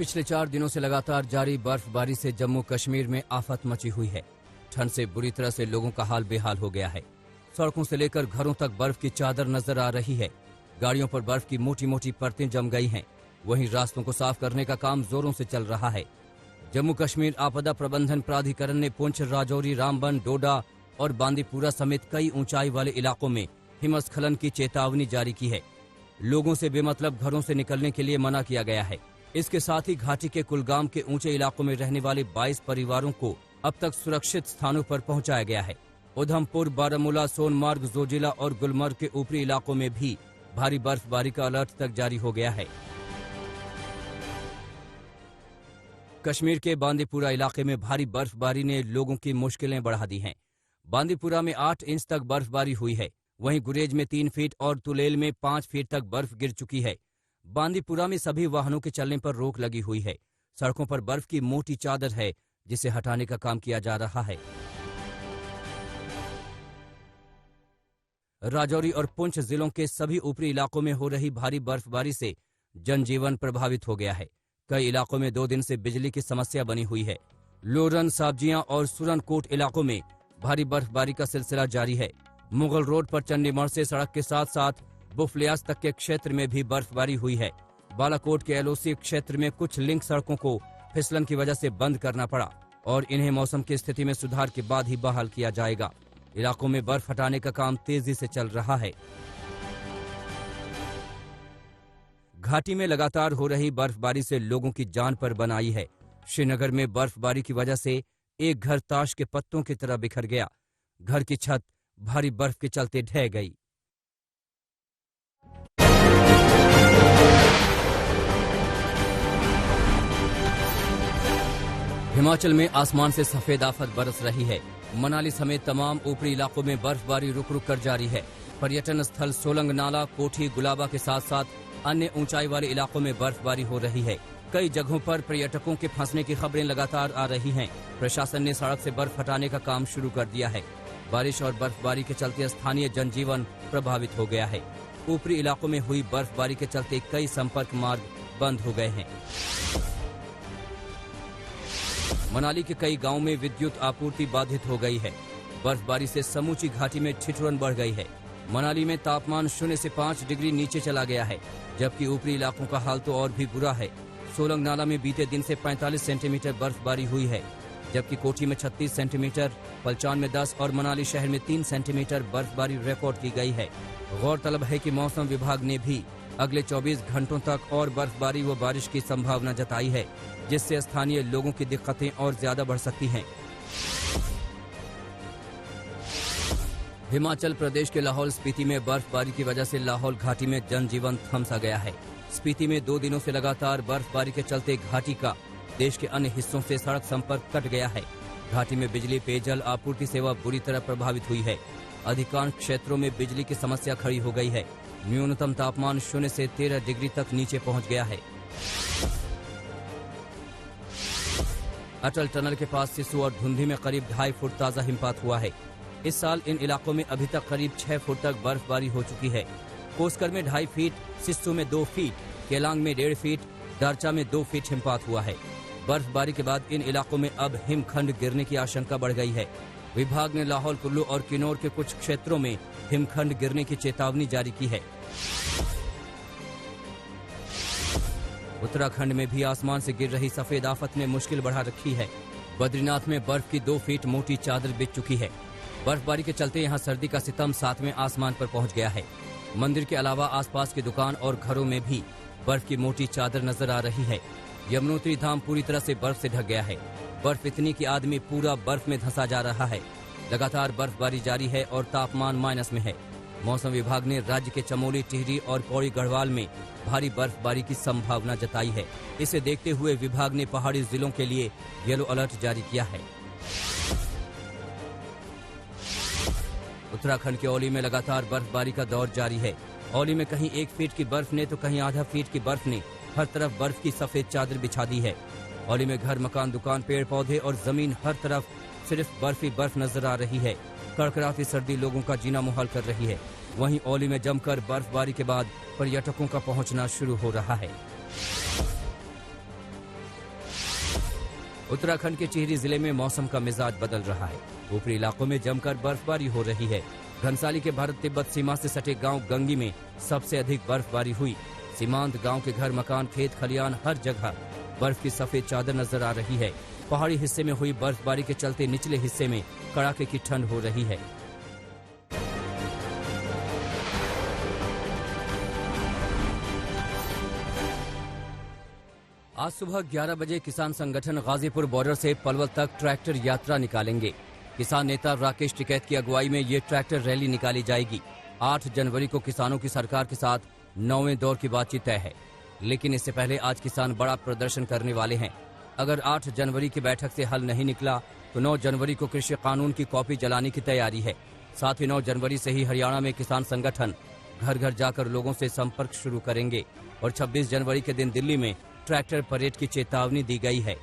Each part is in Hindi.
पिछले 4 दिनों से लगातार जारी बर्फबारी से जम्मू कश्मीर में आफत मची हुई है। ठंड से बुरी तरह से लोगों का हाल बेहाल हो गया है। सड़कों से लेकर घरों तक बर्फ की चादर नजर आ रही है। गाड़ियों पर बर्फ की मोटी मोटी परतें जम गई हैं। वहीं रास्तों को साफ करने का काम जोरों से चल रहा है। जम्मू कश्मीर आपदा प्रबंधन प्राधिकरण ने पुंछ, राजौरी, रामबन, डोडा और बांदीपुरा समेत कई ऊंचाई वाले इलाकों में हिमस्खलन की चेतावनी जारी की है। लोगों से बेमतलब घरों से निकलने के लिए मना किया गया है। इसके साथ ही घाटी के कुलगाम के ऊंचे इलाकों में रहने वाले 22 परिवारों को अब तक सुरक्षित स्थानों पर पहुंचाया गया है। उधमपुर, बारामूला, सोनमार्ग, जोजिला और गुलमर्ग के ऊपरी इलाकों में भी भारी बर्फबारी का अलर्ट तक जारी हो गया है। कश्मीर के बांदीपुरा इलाके में भारी बर्फबारी ने लोगों की मुश्किलें बढ़ा दी हैं। बांदीपुरा में 8 इंच तक बर्फबारी हुई है। वहीं गुरेज में 3 फीट और तुलेल में 5 फीट तक बर्फ गिर चुकी है। बांदीपुरा में सभी वाहनों के चलने पर रोक लगी हुई है। सड़कों पर बर्फ की मोटी चादर है, जिसे हटाने का काम किया जा रहा है। राजौरी और पुंछ जिलों के सभी ऊपरी इलाकों में हो रही भारी बर्फबारी से जनजीवन प्रभावित हो गया है। कई इलाकों में 2 दिन से बिजली की समस्या बनी हुई है। लोरन, साब्जियां और सुरनकोट इलाकों में भारी बर्फबारी का सिलसिला जारी है। मुगल रोड पर चंडीगढ़ से सड़क के साथ साथ बुफलियास तक के क्षेत्र में भी बर्फबारी हुई है। बालाकोट के एलओसी क्षेत्र में कुछ लिंक सड़कों को फिसलन की वजह से बंद करना पड़ा और इन्हें मौसम की स्थिति में सुधार के बाद ही बहाल किया जाएगा। इलाकों में बर्फ हटाने का काम तेजी से चल रहा है। घाटी में लगातार हो रही बर्फबारी से लोगों की जान पर बन आई है। श्रीनगर में बर्फबारी की वजह से एक घर ताश के पत्तों की तरह बिखर गया। घर की छत भारी बर्फ के चलते ढह गई। हिमाचल में आसमान से सफेद आफत बरस रही है। मनाली समेत तमाम ऊपरी इलाकों में बर्फबारी रुक रुक कर जारी है। पर्यटन स्थल सोलंग नाला, कोठी, गुलाबा के साथ साथ अन्य ऊंचाई वाले इलाकों में बर्फबारी हो रही है। कई जगहों पर पर्यटकों के फंसने की खबरें लगातार आ रही हैं। प्रशासन ने सड़क से बर्फ हटाने का काम शुरू कर दिया है। बारिश और बर्फबारी के चलते स्थानीय जनजीवन प्रभावित हो गया है। ऊपरी इलाकों में हुई बर्फबारी के चलते कई संपर्क मार्ग बंद हो गए हैं। मनाली के कई गांवों में विद्युत आपूर्ति बाधित हो गई है। बर्फबारी से समूची घाटी में ठिठुरन बढ़ गई है। मनाली में तापमान 0 से 5 डिग्री नीचे चला गया है, जबकि ऊपरी इलाकों का हाल तो और भी बुरा है। सोलंग नाला में बीते दिन से 45 सेंटीमीटर बर्फबारी हुई है, जबकि कोठी में 36 सेंटीमीटर, पलचान में 10 और मनाली शहर में 3 सेंटीमीटर बर्फबारी रिकॉर्ड की गई है। गौरतलब है कि मौसम विभाग ने भी अगले 24 घंटों तक और बर्फबारी व बारिश की संभावना जताई है, जिससे स्थानीय लोगों की दिक्कतें और ज्यादा बढ़ सकती हैं। हिमाचल प्रदेश के लाहौल स्पीति में बर्फबारी की वजह से लाहौल घाटी में जनजीवन थम सा गया है। स्पीति में 2 दिनों से लगातार बर्फबारी के चलते घाटी का देश के अन्य हिस्सों से सड़क संपर्क कट गया है। घाटी में बिजली, पेयजल आपूर्ति सेवा बुरी तरह प्रभावित हुई है। अधिकांश क्षेत्रों में बिजली की समस्या खड़ी हो गई है। न्यूनतम तापमान 0 से 13 डिग्री तक नीचे पहुंच गया है। अटल टनल के पास सिस्सू और धुंधी में करीब 2.5 फुट ताजा हिमपात हुआ है। इस साल इन इलाकों में अभी तक करीब 6 फुट तक बर्फबारी हो चुकी है। कोसकर में 2.5 फीट, सिस्सू में 2 फीट, केलांग में 1.5 फीट, दारचा में 2 फीट हिमपात हुआ है। बर्फबारी के बाद इन इलाकों में अब हिमखंड गिरने की आशंका बढ़ गई है। विभाग ने लाहौल, कुल्लू और किन्नौर के कुछ क्षेत्रों में हिमखंड गिरने की चेतावनी जारी की है। उत्तराखंड में भी आसमान से गिर रही सफेद आफत ने मुश्किल बढ़ा रखी है। बद्रीनाथ में बर्फ की 2 फीट मोटी चादर बिछ चुकी है। बर्फबारी के चलते यहां सर्दी का सितम 7वें आसमान पर पहुंच गया है। मंदिर के अलावा आसपास की दुकान और घरों में भी बर्फ की मोटी चादर नजर आ रही है। यमुनोत्री धाम पूरी तरह से बर्फ से ढक गया है। बर्फ इतनी कि आदमी पूरा बर्फ में धंसा जा रहा है। लगातार बर्फबारी जारी है और तापमान माइनस में है। मौसम विभाग ने राज्य के चमोली, टिहरी और पौड़ी गढ़वाल में भारी बर्फबारी की संभावना जताई है। इसे देखते हुए विभाग ने पहाड़ी जिलों के लिए येलो अलर्ट जारी किया है। उत्तराखंड के औली में लगातार बर्फबारी का दौर जारी है। औली में कहीं 1 फीट की बर्फ ने तो कहीं आधा फीट की बर्फ ने हर तरफ बर्फ की सफेद चादर बिछा दी है। औली में घर, मकान, दुकान, पेड़ पौधे और जमीन हर तरफ सिर्फ बर्फ ही बर्फ नजर आ रही है। कड़कड़ाती सर्दी लोगों का जीना मुहाल कर रही है। वहीं औली में जमकर बर्फबारी के बाद पर्यटकों का पहुंचना शुरू हो रहा है। उत्तराखंड के टिहरी जिले में मौसम का मिजाज बदल रहा है। ऊपरी इलाकों में जमकर बर्फबारी हो रही है। घनसाली के भारत तिब्बत सीमा से सटे गांव गंगी में सबसे अधिक बर्फबारी हुई। सीमांत गांव के घर, मकान, खेत खलियान, हर जगह बर्फ की सफेद चादर नजर आ रही है। पहाड़ी हिस्से में हुई बर्फबारी के चलते निचले हिस्से में कड़ाके की ठंड हो रही है। आज सुबह 11 बजे किसान संगठन गाजीपुर बॉर्डर से पलवल तक ट्रैक्टर यात्रा निकालेंगे। किसान नेता राकेश टिकैत की अगुवाई में ये ट्रैक्टर रैली निकाली जाएगी। 8 जनवरी को किसानों की सरकार के साथ 9वें दौर की बातचीत तय है, लेकिन इससे पहले आज किसान बड़ा प्रदर्शन करने वाले हैं। अगर 8 जनवरी की बैठक से हल नहीं निकला तो 9 जनवरी को कृषि कानून की कॉपी जलाने की तैयारी है। साथ ही 9 जनवरी से ही हरियाणा में किसान संगठन घर घर जाकर लोगों से संपर्क शुरू करेंगे और 26 जनवरी के दिन दिल्ली में ट्रैक्टर परेड की चेतावनी दी गई है।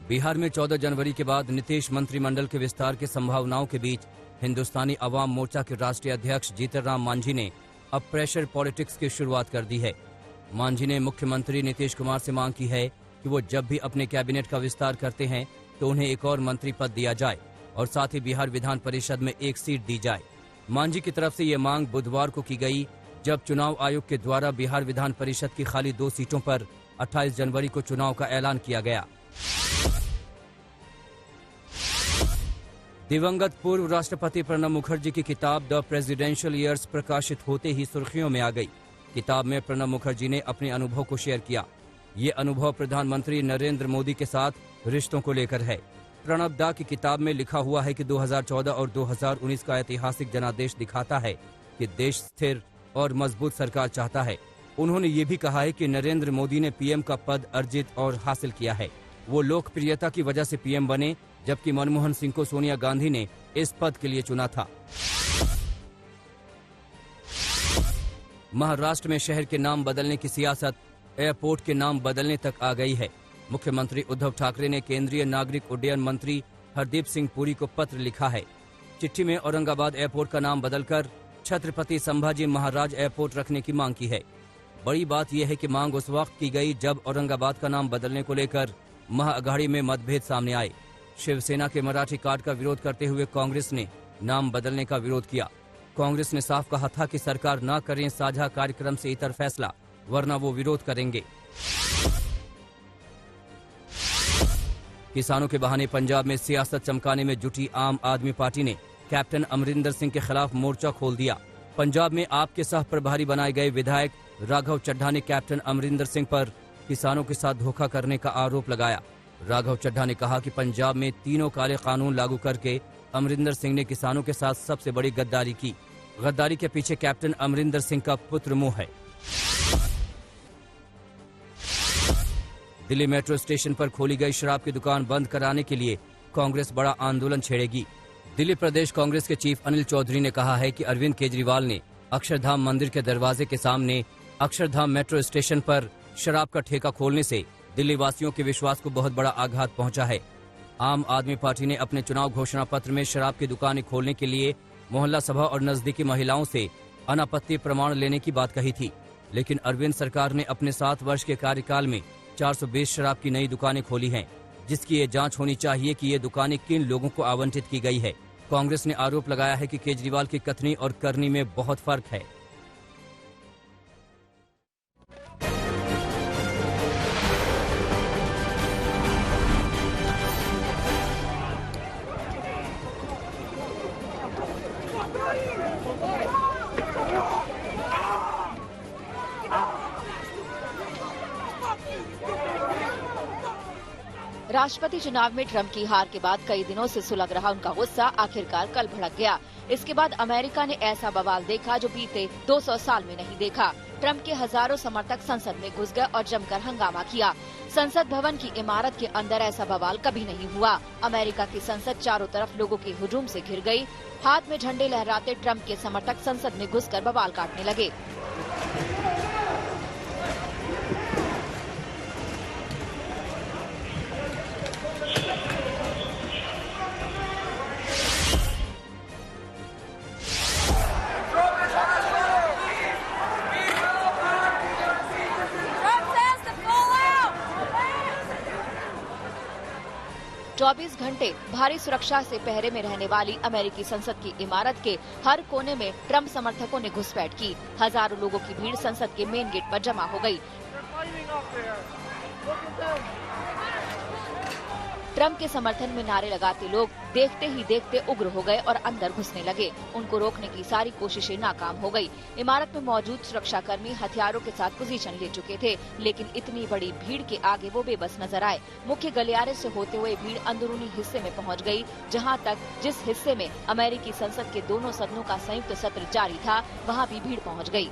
बिहार में 14 जनवरी के बाद नीतीश मंत्रिमंडल के विस्तार की संभावनाओं के बीच हिंदुस्तानी अवाम मोर्चा के राष्ट्रीय अध्यक्ष जीतन राम मांझी ने अब प्रेशर पॉलिटिक्स की शुरुआत कर दी है। मांझी ने मुख्यमंत्री नीतीश कुमार से मांग की है कि वो जब भी अपने कैबिनेट का विस्तार करते हैं तो उन्हें एक और मंत्री पद दिया जाए और साथ ही बिहार विधान परिषद में एक सीट दी जाए। मांझी की तरफ से ये मांग बुधवार को की गई, जब चुनाव आयोग के द्वारा बिहार विधान परिषद की खाली 2 सीटों पर 28 जनवरी को चुनाव का ऐलान किया गया। दिवंगत पूर्व राष्ट्रपति प्रणब मुखर्जी की किताब द प्रेसिडेंशियल ईयर्स प्रकाशित होते ही सुर्खियों में आ गई। किताब में प्रणब मुखर्जी ने अपने अनुभव को शेयर किया। ये अनुभव प्रधानमंत्री नरेंद्र मोदी के साथ रिश्तों को लेकर है। प्रणब दा की किताब में लिखा हुआ है कि 2014 और 2019 का ऐतिहासिक जनादेश दिखाता है कि देश स्थिर और मजबूत सरकार चाहता है। उन्होंने ये भी कहा है कि नरेंद्र मोदी ने पीएम का पद अर्जित और हासिल किया है। वो लोकप्रियता की वजह से पीएम बने, जबकि मनमोहन सिंह को सोनिया गांधी ने इस पद के लिए चुना था। महाराष्ट्र में शहर के नाम बदलने की सियासत एयरपोर्ट के नाम बदलने तक आ गई है। मुख्यमंत्री उद्धव ठाकरे ने केंद्रीय नागरिक उड्डयन मंत्री हरदीप सिंह पुरी को पत्र लिखा है। चिट्ठी में औरंगाबाद एयरपोर्ट का नाम बदलकर छत्रपति संभाजी महाराज एयरपोर्ट रखने की मांग की है। बड़ी बात यह है कि मांग उस वक्त की गई जब औरंगाबाद का नाम बदलने को लेकर महाअघाड़ी में मतभेद सामने आए। शिवसेना के मराठी कार्ड का विरोध करते हुए कांग्रेस ने नाम बदलने का विरोध किया। कांग्रेस ने साफ कहा था कि सरकार न करें साझा कार्यक्रम से इतर फैसला, वरना वो विरोध करेंगे। किसानों के बहाने पंजाब में सियासत चमकाने में जुटी आम आदमी पार्टी ने कैप्टन अमरिंदर सिंह के खिलाफ मोर्चा खोल दिया। पंजाब में आप के सह प्रभारी बनाए गए विधायक राघव चड्ढा ने कैप्टन अमरिंदर सिंह पर किसानों के साथ धोखा करने का आरोप लगाया। राघव चड्ढा ने कहा कि पंजाब में तीनों काले कानून लागू करके अमरिंदर सिंह ने किसानों के साथ सबसे बड़ी गद्दारी की। गद्दारी के पीछे कैप्टन अमरिंदर सिंह का पुत्र मुंह है। दिल्ली मेट्रो स्टेशन पर खोली गई शराब की दुकान बंद कराने के लिए कांग्रेस बड़ा आंदोलन छेड़ेगी। दिल्ली प्रदेश कांग्रेस के चीफ अनिल चौधरी ने कहा है कि अरविंद केजरीवाल ने अक्षरधाम मंदिर के दरवाजे के सामने अक्षरधाम मेट्रो स्टेशन पर शराब का ठेका खोलने से दिल्ली वासियों के विश्वास को बहुत बड़ा आघात पहुंचा है। आम आदमी पार्टी ने अपने चुनाव घोषणा पत्र में शराब की दुकानें खोलने के लिए मोहल्ला सभा और नजदीकी महिलाओं से अनापत्ति प्रमाण लेने की बात कही थी, लेकिन अरविंद सरकार ने अपने 7 वर्ष के कार्यकाल में 420 शराब की नई दुकानें खोली हैं, जिसकी ये जांच होनी चाहिए कि ये दुकानें किन लोगों को आवंटित की गई है। कांग्रेस ने आरोप लगाया है कि केजरीवाल की कथनी और करनी में बहुत फर्क है। राष्ट्रपति चुनाव में ट्रंप की हार के बाद कई दिनों से सुलग रहा उनका गुस्सा आखिरकार कल भड़क गया। इसके बाद अमेरिका ने ऐसा बवाल देखा जो बीते 200 साल में नहीं देखा। ट्रंप के हजारों समर्थक संसद में घुस गए और जमकर हंगामा किया। संसद भवन की इमारत के अंदर ऐसा बवाल कभी नहीं हुआ। अमेरिका की संसद चारों तरफ लोगों के हुजूम से घिर गई। हाथ में झंडे लहराते ट्रंप के समर्थक संसद में घुसकर बवाल काटने लगे। 24 घंटे भारी सुरक्षा से पहरे में रहने वाली अमेरिकी संसद की इमारत के हर कोने में ट्रम्प समर्थकों ने घुसपैठ की। हजारों लोगों की भीड़ संसद के मेन गेट पर जमा हो गई। ट्रम्प के समर्थन में नारे लगाते लोग देखते ही देखते उग्र हो गए और अंदर घुसने लगे। उनको रोकने की सारी कोशिशें नाकाम हो गई। इमारत में मौजूद सुरक्षाकर्मी हथियारों के साथ पोजीशन ले चुके थे, लेकिन इतनी बड़ी भीड़ के आगे वो बेबस नजर आए। मुख्य गलियारे से होते हुए भीड़ अंदरूनी हिस्से में पहुंच गई, जहां तक जिस हिस्से में अमेरिकी संसद के दोनों सदनों का संयुक्त सत्र जारी था, वहां भी भीड़ पहुंच गई।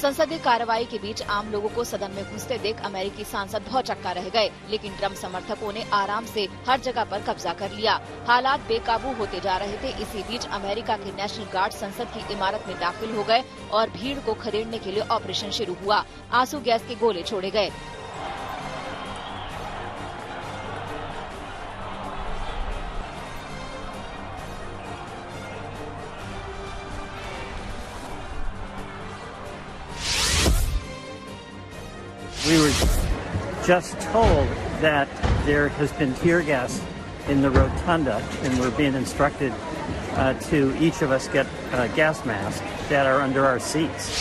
संसदीय कार्रवाई के बीच आम लोगों को सदन में घुसते देख अमेरिकी सांसद भौचक्का रह गए, लेकिन ट्रम्प समर्थकों ने आराम से हर जगह पर कब्जा कर लिया। हालात बेकाबू होते जा रहे थे। इसी बीच अमेरिका के नेशनल गार्ड संसद की इमारत में दाखिल हो गए और भीड़ को खदेड़ने के लिए ऑपरेशन शुरू हुआ। आंसू गैस के गोले छोड़े गए। We were just told that there has been tear gas in the rotunda, and we're being instructed to each of us get gas masks that are under our seats.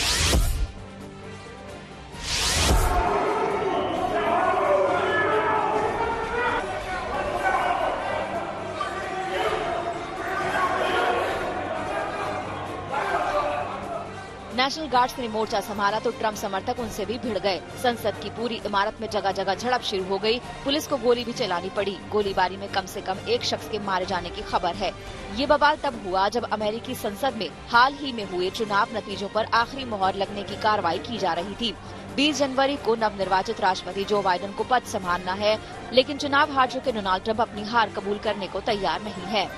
National guards ने मोर्चा संभाला तो ट्रम्प समर्थक उनसे भी भिड़ गए। संसद की पूरी इमारत में जगह जगह झड़प शुरू हो गई। पुलिस को गोली भी चलानी पड़ी। गोलीबारी में कम से कम एक शख्स के मारे जाने की खबर है। ये बवाल तब हुआ जब अमेरिकी संसद में हाल ही में हुए चुनाव नतीजों पर आखिरी मोहर लगने की कार्रवाई की जा रही थी। 20 जनवरी को नवनिर्वाचित राष्ट्रपति जो बाइडेन को पद संभालना है, लेकिन चुनाव हार चुके डोनाल्ड ट्रम्प अपनी हार कबूल करने को तैयार नहीं है।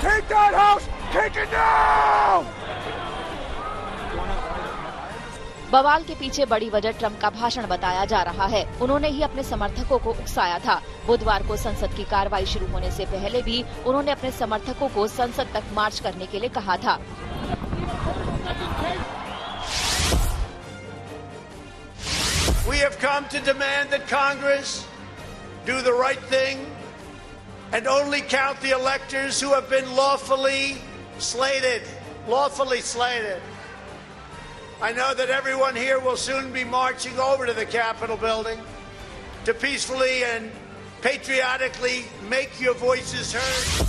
Take that house! Take it down! बवाल के पीछे बड़ी वजह ट्रम्प का भाषण बताया जा रहा है। उन्होंने ही अपने समर्थकों को उकसाया था। बुधवार को संसद की कार्रवाई शुरू होने से पहले भी उन्होंने अपने समर्थकों को संसद तक मार्च करने के लिए कहा था। We have come to demand that Congress do the right thing and only count the electors who have been lawfully slated. I know that everyone here will soon be marching over to the Capitol building to peacefully and patriotically make your voices heard.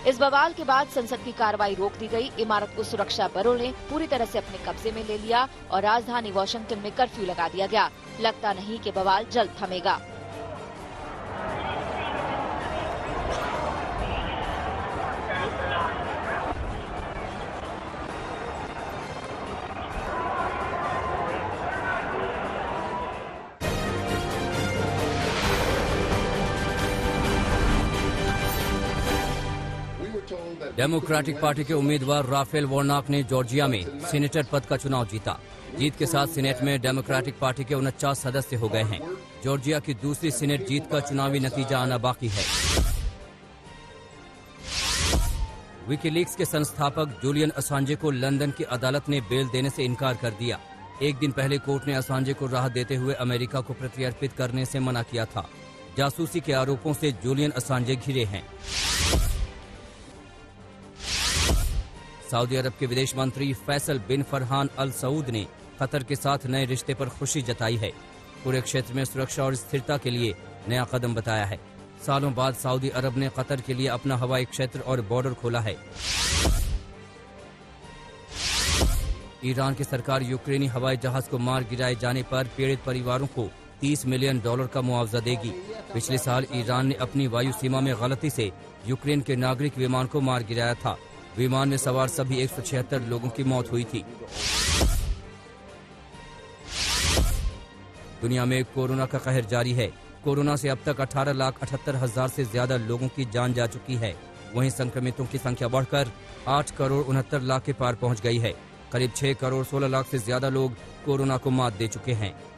इस बवाल के बाद संसद की कार्रवाई रोक दी गई। इमारत को सुरक्षा बलों ने पूरी तरह से अपने कब्जे में ले लिया और राजधानी वॉशिंगटन में कर्फ्यू लगा दिया गया। लगता नहीं कि बवाल जल्द थमेगा। डेमोक्रेटिक पार्टी के उम्मीदवार राफेल वार्नॉक ने जॉर्जिया में सीनेटर पद का चुनाव जीता। जीत के साथ सीनेट में डेमोक्रेटिक पार्टी के 49 सदस्य हो गए हैं। जॉर्जिया की दूसरी सीनेट जीत का चुनावी नतीजा आना बाकी है। विकीलीक्स के संस्थापक जूलियन असांजे को लंदन की अदालत ने बेल देने से इनकार कर दिया। एक दिन पहले कोर्ट ने असांजे को राहत देते हुए अमेरिका को प्रत्यर्पित करने से मना किया था। जासूसी के आरोपों से जूलियन असांजे घिरे हैं। सऊदी अरब के विदेश मंत्री फैसल बिन फरहान अल सऊद ने कतर के साथ नए रिश्ते पर खुशी जताई है। पूरे क्षेत्र में सुरक्षा और स्थिरता के लिए नया कदम बताया है। सालों बाद सऊदी अरब ने कतर के लिए अपना हवाई क्षेत्र और बॉर्डर खोला है। ईरान की सरकार यूक्रेनी हवाई जहाज को मार गिराए जाने पर पीड़ित परिवारों को $30 मिलियन का मुआवजा देगी। पिछले साल ईरान ने अपनी वायु सीमा में गलती से यूक्रेन के नागरिक विमान को मार गिराया था। विमान में सवार सभी 176 लोगों की मौत हुई थी। दुनिया में कोरोना का कहर जारी है। कोरोना से अब तक 18,78,000 से ज्यादा लोगों की जान जा चुकी है। वहीं संक्रमितों की संख्या बढ़कर 8,69,00,000 के पार पहुंच गई है। करीब 6,16,00,000 से ज्यादा लोग कोरोना को मात दे चुके हैं।